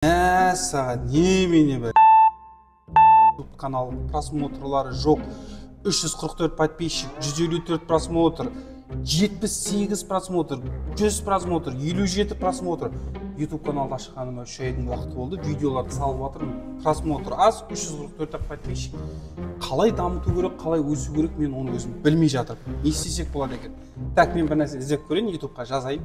Саған немене бір YouTube канал просмотрлары жоқ, 344 подписчик, 154 просмотр, 78 просмотр, 100 просмотр, 57 просмотр. YouTube каналды ашқаныма 3 айдың уақыты болды. Видеоларды салып жатырмын. Просмотр аз, 344 подписчик. Қалай дамыту керек, қалай өсу керек, мен оны өзім білмей жатырмын. Не істесек болады екен? Так, мен бір нәрсе іздеп көрейін, YouTube-қа жазайын.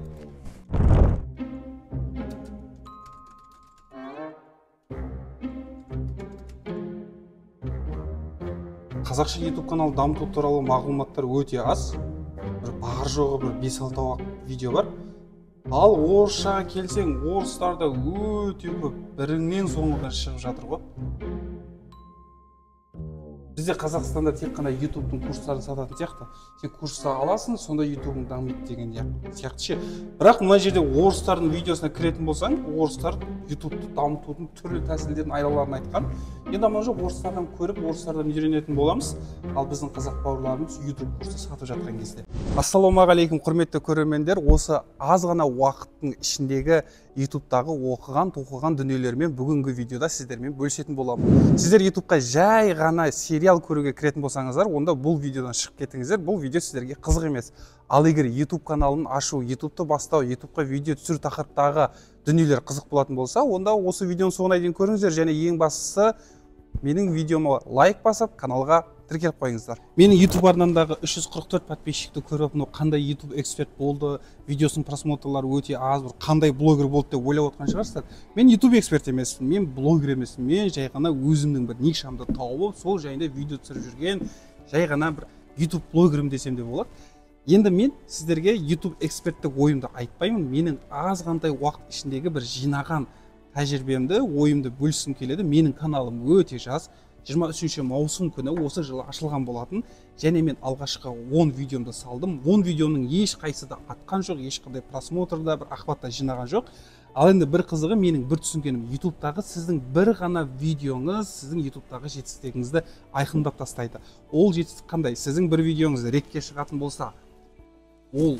Қазақша YouTube канал дамыту туралы мағлұматтар өте аз. Бір бар жоғы бір 5-6 видео бар. Ал орысшаға келсең, орыстарда өте көп, бірінен соңынан шығып жатыр ғой. Бізде Қазақстанда тек қана YouTube-тың курстарын сататын сияқты. Сен курсты аласың, сонда YouTube-ың дамиды деген сияқты ше. Бірақ мына жерде орыстардың видеосына кіретін болсаң, орыстар YouTube-ты дамытудың түрлі тәсілдерін, айлаларын айтқан. Енді аман жоқ, орыстардан көріп, орыстардан үйренетін боламыз. Ал біздің қазақ бауырларымыз YouTube курсы сатып жатқан кезде. Ассалаумағалейкум, құрметті көрермендер. Осы аз ғана уақыттың ішіндегі YouTube-тағы оқыған дүниелермен бүгінгі видеода сіздермен бөлісетін боламын. Сіздер YouTube-қа жай ғана сериал көруге кіретін болсаңыздар, онда бұл видеодан шығып кетіңіздер. Бұл видео сіздерге қызық емес. Ал егер YouTube каналын ашу, YouTube-ты бастау, YouTube-қа видео түсіру тақырыптағы дүниелер қызық болатын болса, онда осы видеоның соңына дейін көріңіздер, және ең бастысы менің видеома лайк басып, каналға тіркеліп қойыңыздар. Менің YouTube арнамдағы 344 подписчикті көріп, қандай YouTube эксперт болды, видеосының просмотрлары өте аз, қандай блогер болды деп ойлап отқан шығарсыздар. Мен YouTube эксперт емеспін, мен блогер емеспін, мен жай ғана өзімнің бір нишамды тауып, сол жайында видео түсіріп жүрген, жай ғана бір YouTube блогерім десем де болады. Енді мен сіздерге YouTube эксперттік ойымды айтпаймын, менің аз қандай уақыт ішіндегі бір жинаған тәжірибемді, ойымды бөліскім келеді. Менің каналым өте жас, 23 маусым күні осы жылы ашылған болатын, және мен алғашқы 10 видеомды салдым. 10 видеомның ешқайсысы да атқан жоқ, ешқандай просмотрда, бір ақпатта жинаған жоқ. Ал енді бір қызығы, менің бір түсінгенім, YouTube-тағы сіздің бір ғана видеоңыз сіздің YouTube-тағы жетістігіңізді айқындап тастайды. Ол жетістік қандай? Сіздің бір видеоңыз рекке шығатын болса, ол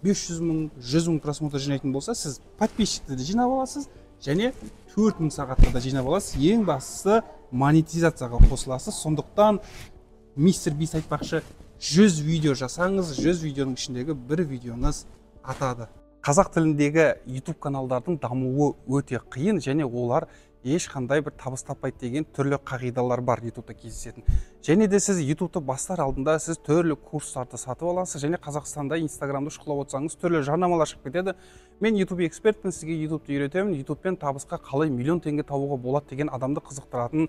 500 мың, 100 мың просмотр жинайтын болса, сіз подписчикті де жинап аласыз, және 4000 сағатта да жинап аласыз. Ең бастысы монетизацияға қосыласыз. Сондықтан мистер Бист айтпақшы, 100 видео жасаңыз, 100 видеоның ішіндегі бір видеоңыз атады. Қазақ тіліндегі YouTube каналдардың дамуы өте қиын, және олар ешқандай бір табыс таппайды деген түрлі қағидалар бар YouTube-та кездесетін. Және де сіз YouTube-ты бастар алдында сіз түрлі курстарды сатып аласыз, және Қазақстанда Instagram-ды шұқылап отырсаңыз түрлі жарнамалар шығып кетеді. Мен YouTube экспертпін, сізге YouTube-ты үйретемін, YouTube-пен табысқа қалай миллион теңге табуға болады деген адамды қызықтыратын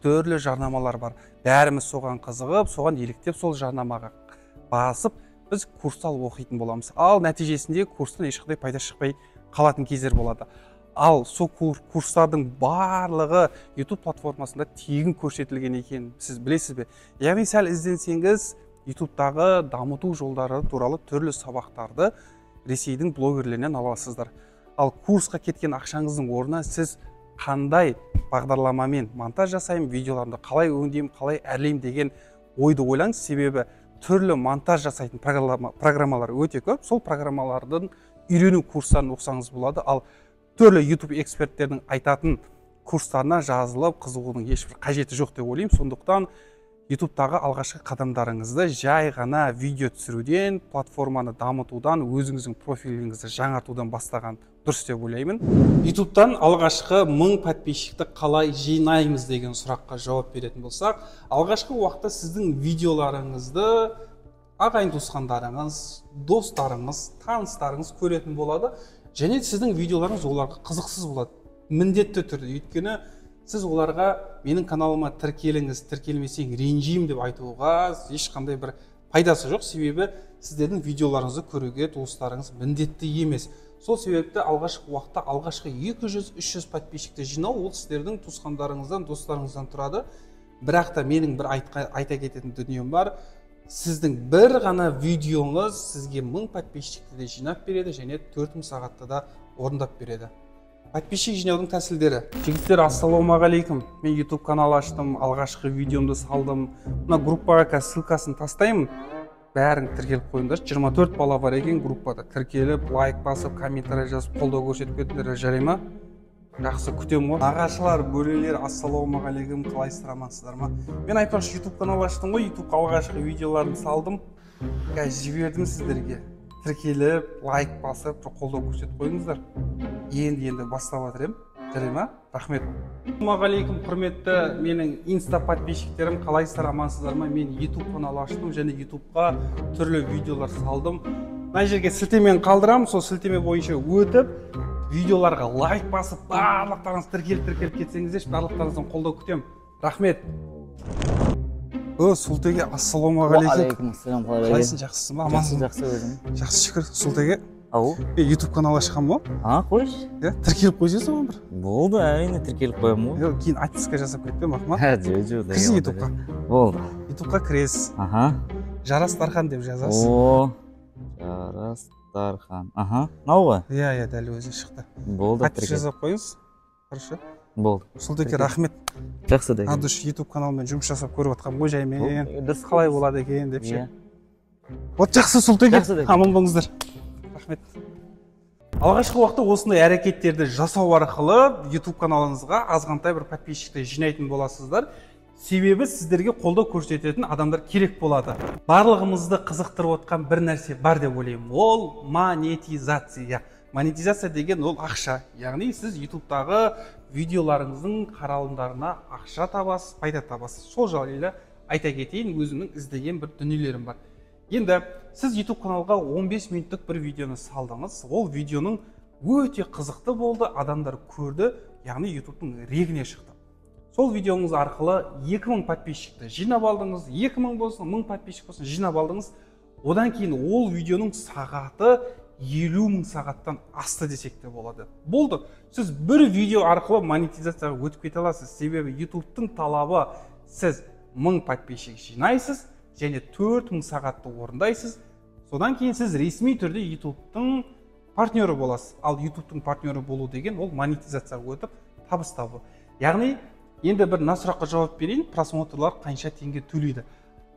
түрлі жарнамалар бар. Бәріміз соған қызығып, соған еліктеп, сол жарнамаға басып, біз курс алып оқитын боламыз. Ал нәтижесінде курстан ешқандай пайда шықпай қалатын кездер болады. Ал сол курстардың барлығы YouTube платформасында тегін көрсетілген екен, сіз білесіз бе? Яғни сәл ізденсеңіз, YouTube-тағы дамыту жолдары туралы түрлі сабақтарды Ресейдің блогерлерінен аласыздар. Ал курсқа кеткен ақшаңыздың орнына сіз қандай бағдарламамен монтаж жасаймын, видеоларымды қалай өңдеймін, қалай әрлеймін деген ойды ойлаңыз. Себебі түрлі монтаж жасайтын программалар өте көп. Сол программалардың үйрену курстарын оқысаңыз болады. Ал түрлі YouTube эксперттердің айтатын курстарына жазылып қызығудың ешбір қажеті жоқ деп ойлаймын. Сондықтан YouTube-тағы алғашқы қадамдарыңызды жай ғана видео түсіруден, платформаны дамытудан, өзіңіздің профиліңізді жаңартудан бастаған дұрыс деп ойлаймын. YouTube-тан алғашқы 1000 подписчикті қалай жинаймыз деген сұраққа жауап беретін болсақ, алғашқы уақытта сіздің видеоларыңызды ағайын туысқандарыңыз, достарыңыз, таныстарыңыз көретін болады. Және сіздің видеоларыңыз оларға қызықсыз болады. Міндетті түрде. Өйткені сіз оларға менің каналыма тіркеліңіз, тіркелмесең ренжимін деп айтуға ешқандай бір пайдасы жоқ. Себебі сіздердің видеоларыңызды көруге туыстарыңыз міндетті емес. Сол себепті алғашқы уақытта алғашқы 200-300 подписчикті жинау, ол сіздердің туысқандарыңыздан, достарыңыздан тұрады. Бірақ та менің бір айта кететін дүнием бар. Сіздің бір ғана видеоңыз сізге 1000 подписчикті де жинап береді, және 4000 сағатта да орындап береді. Подписчик жинаудың тәсілдері. Жігіттер, ассалаумағалейкум. Мен YouTube канал аштым, алғашқы видеомды салдым. Мына группаға ссылкасын тастаймын. Бәрің тіркеліп қойыңдар. 24 бала бар екен группада. Тіркеліп, лайк басып, комментарий жазып, қолдау көрсетіп кетіңдер, жарай ма? Жақсы, күтемін ғой. Нағашылар, бөлелер, ассалаумағалейкум, қалайсыздар, амансыздар ма? Мен айтпақшы YouTube канал аштым ғой, YouTube алғашқы видеоларын салдым. Қазір жібердім сіздерге. Тіркеліп, лайк басып, қолдау көрсетіп қойыңыздар. Енді бастап жатырмын. Жарай ма? Рахмет. Ассалаумағалейкум, құрметті менің инста подписчиктерім, қалайсыздар, амансыздар ма? Мен YouTube канал аштым және YouTube-ға түрлі видеолар салдым. Мына жерге сілтемені қалдырамын, сол сілтеме бойынша өтіп, видеоларға лайк басып, барлықтарыңыз тіркеліп кетсеңіздер, барлықтарыңыздан қолдау күтемін. Рахмет. Сұлтеге, ассалаумағалейкум. Ассалам, қалайсың, жақсысың ба? Амансың? Жақсы өзің. Жақсы, шүкір. Сұлтеге, ау, YouTube канал ашқан ба? қойшы. Тіркеліп қойсың ба бір? Болды, әрине тіркеліп қоямын ғой. Кейін отписка жасап кетпе, Махмат. Жоқ. Кірсің YouTube-қа. Болды. YouTube-қа кіресіз. Жарас Тархан деп жазасыз. Жарас Тархан. Мынау ғой? Иә, дәл өзі шықты. Болды, отписка жасап қойыңыз. Хорошо. Болды. Сұлтеке, рахмет. Жақсы да. Адыш YouTube каналмен жұмыс жасап көріп жатқан ғой жаймен. Қалай болады екен деп ше. Вот жақсы, Сұлтеке. Аман болыңыздар. Рахмет. Алғашқы уақытта осындай әрекеттерді жасау арқылы YouTube каналыңызға азғантай бір подписчикті жинайтын боласыздар. Себебі сіздерге қолдау көрсететін адамдар керек болады. Барлығымызды қызықтырып отқан бір нәрсе бар деп ойлаймын. Ол монетизация. Монетизация деген ол ақша. Яғни сіз YouTube-тағы видеоларыңыздың қаралымдарына ақша табасыз, пайда табасыз. Сол жайлы айта кетейін, өзімнің іздеген бір дүниелерім бар. Енді сіз YouTube каналға 15 минуттық бір видеоны салдыңыз. Ол видеоның өте қызықты болды, адамдар көрді, яғни YouTube-тың регіне шықты. Сол видеоңыз арқылы 2000 подписчикті жинап алдыңыз, 2000 болсын, 1000 подписчик болсын жинап алдыңыз. Одан кейін ол видеоның сағаты 50 000 сағаттан асты десек те болады. Болды. Сіз бір видео арқылы монетизацияға өтіп кете аласыз. Себебі YouTube-тың талабы сіз 1000 подписчик жинайсыз және 4000 сағатты орындайсыз. Содан кейін сіз ресми түрде YouTube-тың партнері боласыз. Ал YouTube-тың партнері болу деген ол монетизацияға өтіп табыс табу. Яғни енді бір мына сұраққа жауап берейін, просмотрлар қанша теңге төлейді?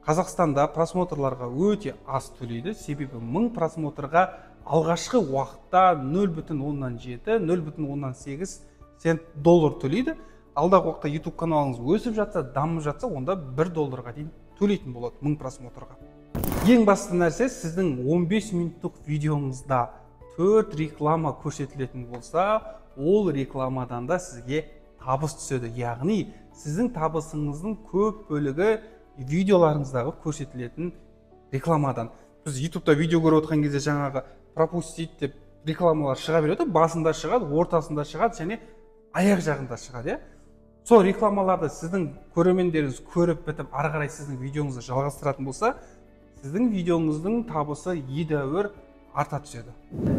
Қазақстанда просмотрларға өте аз төлейді, себебі 1000 просмотрға алғашқы уақытта 0,7, 0,8 цент доллар төлейді. Алдағы уақытта YouTube каналыңыз өсіп жатса, дамып жатса, онда $1 дейін төлейтін болады 1000 просмотрға. Ең басты нәрсе, сіздің 15 минуттық видеоңызда 4 реклама көрсетілетін болса, ол рекламадан да сізге табыс түседі. Яғни сіздің табысыңыздың көп бөлігі видеоларыңыздағы көрсетілетін рекламадан. Біз YouTube-та видео көріп отқан кезде жаңағы пропустить деп рекламалар шыға береді. Басында шығады, ортасында шығады және аяқ жағында шығады. Сол рекламаларды сіздің көрермендеріңіз көріп бітіп, ары қарай сіздің видеоңызды жалғастыратын болса, сіздің видеоңыздың табысы едәуір арта түседі.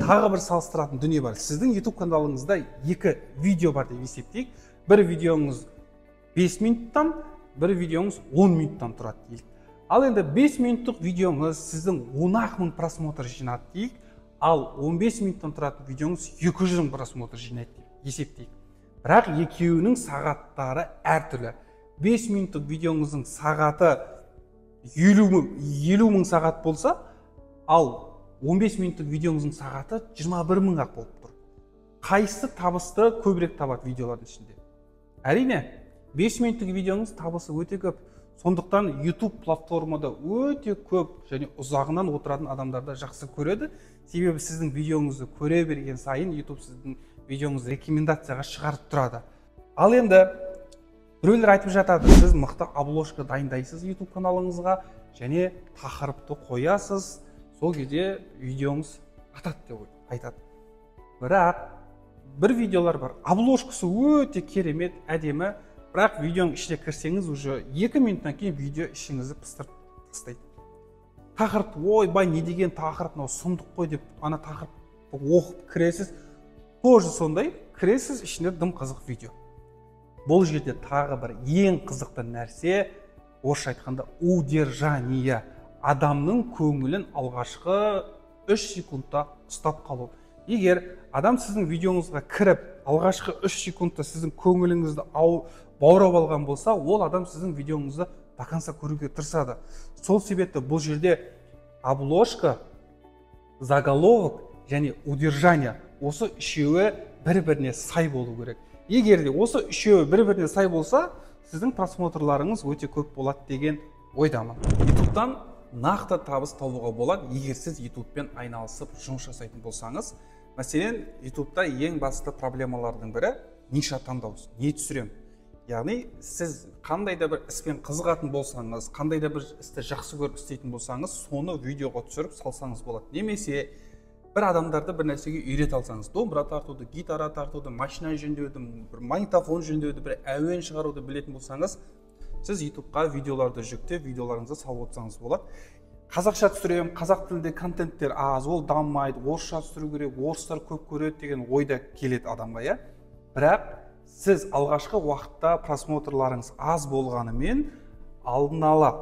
Тағы бір салыстыратын дүние бар. Сіздің YouTube каналыңызда 2 видео бар деп есептейік. Бір видеоңыз 5 минуттан, бір видеоңыз 10 минуттан тұрады дейік. Ал енді 5 минуттық видеоңыз сіздің 10.000 просмотр жинады дейік, ал 15 минуттан тұратын видеоңыз 200 000 просмотр жинайды деп есептейік. Бірақ екеуінің сағаттары әртүрлі. 5 минуттық видеоңыздың сағаты 50 000 сағат болса, ал 15 минуттық видеоңыздың сағаты 21 000-ақ болып тұр. Қайсы табысты көбірек табады видеолардың ішінде? Әрине, 5 минуттық видеоңыз табысы өте көп. Сондықтан YouTube платформада өте көп және ұзағынан отыратын адамдарды жақсы көреді. Себебі сіздің видеоңызды көре берген сайын YouTube сіздің видеоңызды рекомендацияға шығарып тұрады. Ал енді біреулер айтып жатады, сіз мықты обложка дайындайсыз YouTube каналыңызға және тақырыпты қоясыз, сол кезде видеоңыз атады деп айтады. Бірақ бір видеолар бар, обложкасы өте керемет, әдемі, бірақ видеоның ішіне кірсеңіз уже 2 минуттан кейін видео ішіңізді пыстырып тастайды. Тақырып, ойбай, не деген тақырып, сұмдық қой деп, ана тақырыпты оқып кіресіз, тоже сондай, кіресіз, ішінде дым қызық видео. Бұл жерде тағы бір ең қызықты нәрсе, орысша айтқанда удержание, адамның көңілін алғашқы 3 секундта ұстап қалу. Егер адам сіздің видеоңызға кіріп, алғашқы 3 секундта сіздің көңіліңізді баурап алған болса, ол адам сіздің видеоңызды до конца көруге тырысады. Сол себепті бұл жерде обложка, заголовок және удержание, осы үшеуі бір-біріне сай болу керек. Егер де осы үшеуі бір-біріне сай болса, сіздің просмотрларыңыз өте көп болады деген ойдамын. YouTube'дан нақты табыс табуға болады, егер сіз YouTube'пен айналысып жұмыс жасайтын болсаңыз. Мәселен, YouTube'да ең басты проблемалардың бірі ниша таңдау. Не түсірем? Яғни, сіз қандай да бір іспен қызығатын болсаңыз, қандай да бір істі жақсы көріп істейтін болсаңыз, соны видеоға түсіріп салсаңыз болады. Немесе бір адамдарды бір нәрсеге үйрете алсаңыз, домбыра тартуды, гитара тартуды, машина жөндеуді, бір магнитофон жөндеуді, бір әуен шығаруды білетін болсаңыз, сіз YouTube-ға видеоларды жүктеп, видеоларыңызды салып отырсаңыз болады. Қазақша түсірем, қазақ тілінде контенттер аз, ол дамымайды, орысша түсіру керек, орыстар көп көреді деген ойда келеді адамға, иә. Бірақ сіз алғашқы уақытта просмотрларыңыз аз болғанымен, алдын ала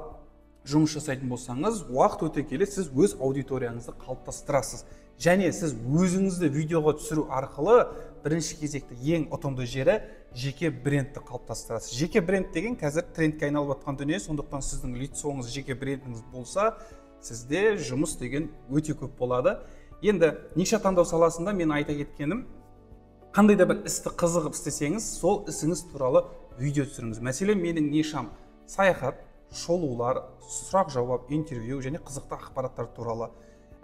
жұмыс жасайтын болсаңыз, уақыт өте келе сіз өз аудиторияңызды қалыптастырасыз. Және сіз өзіңізді видеоға түсіру арқылы бірінші кезекте ең ұтымды жері жеке брендті қалыптастырасыз. Жеке бренд деген қазір трендке айналып жатқан дүние, сондықтан сіздің лицоңыз жеке брендіңіз болса, сізде жұмыс деген өте көп болады. Енді ниша таңдау саласында мен айта кеткенім, қандай да бір істі қызығып істесеңіз, сол ісіңіз туралы видео түсіріңіз. Мәселен, менің нишам саяхат, шолулар, сұрақ жауап, интервью және қызықты ақпараттар туралы.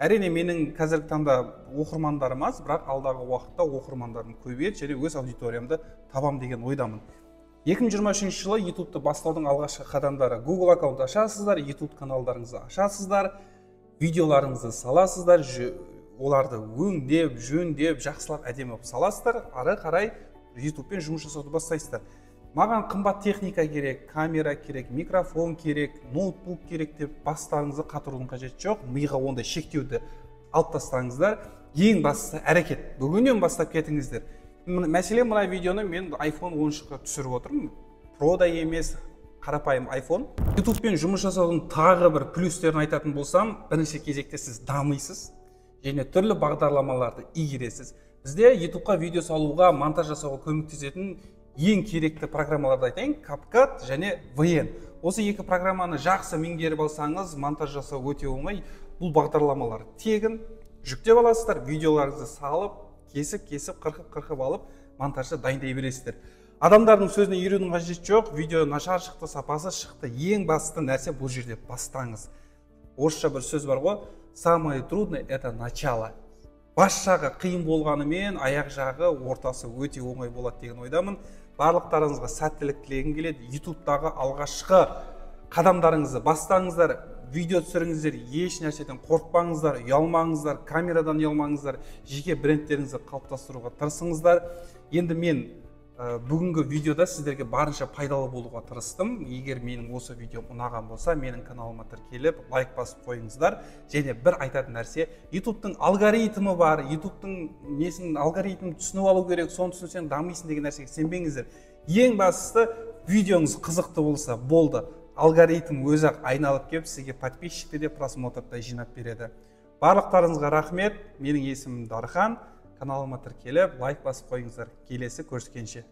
Әрине, менің қазіргі таңда оқырмандарым аз, бірақ алдағы уақытта оқырмандарым көбейеді және өз аудиториямды табам деген ойдамын. 2023 жылы YouTube-ты бастаудың алғашқы қадамдары: Google аккаунт ашасыздар, YouTube каналдарыңызды ашасыздар, видеоларыңызды саласыздар, оларды өңдеп, жөндеп, жақсылап әдемі қылып саласыздар, ары қарай YouTube-пен жұмыс жасауды бастайсыздар. Маған қымбат техника керек, камера керек, микрофон керек, ноутбук керек деп бастарыңызды қатырудың қажеті жоқ. Миға ондай шектеуді алып тастаңыздар. Ең бастысы әрекет. Бүгіннен бастап кетіңіздер. Мәселен, мына видеоны мен iPhone 13-ға түсіріп отырмын. Pro да емес, қарапайым iPhone. YouTube-пен жұмыс жасаудың тағы бір плюстерін айтатын болсам, бірінші кезекте сіз дамисыз және түрлі бағдарламаларды игересіз. Бізде YouTube-қа видео салуға, монтаж жасауға көмектесетін ең керекті программаларды айтайын: CapCut және VN. Осы екі программаны жақсы меңгеріп алсаңыз, монтаж жасау өте оңай. Бұл бағдарламалар тегін, жүктеп аласыздар, видеоларыңызды салып, кесіп, қырқып алып, монтажды дайындай бересіздер. Адамдардың сөзіне ерудің қажеті жоқ. Видео нашар шықты, сапасы шықты. Ең басты нәрсе бұл жерде бастаңыз. Орысша бір сөз бар ғой: самое трудное это начало. Бас жағы қиын болғанымен, аяқ жағы, ортасы өте оңай болады деген ойдамын. Барлықтарыңызға сәттілік тілегім келеді. YouTube-дағы алғашқы қадамдарыңызды бастаңыздар, видео түсіріңіздер, еш нәрседен қорықпаңыздар, ұялмаңыздар, камерадан ұялмаңыздар, жеке брендтеріңізді қалыптастыруға тырысыңыздар. Енді мен бүгінгі видеода сіздерге барынша пайдалы болуға тырыстым. Егер менің осы видеом ұнаған болса, менің каналыма тіркеліп, лайк басып қойыңыздар. Және бір айтатын нәрсе: YouTube-тың алгоритмі бар, YouTube-тың несін алгоритмін түсініп алу керек, соны түсінсең дамисың деген нәрсеге сенбеңіздер. Ең бастысы, видеоңыз қызықты болса болды. Алгоритм өзі-ақ айналып келіп, сізге подписчикті де, просмотрды жинап береді. Барлықтарыңызға рахмет. Менің есімім Дархан. Каналыма тіркеліп, лайк басып қойыңыздар. Келесі көріскенше.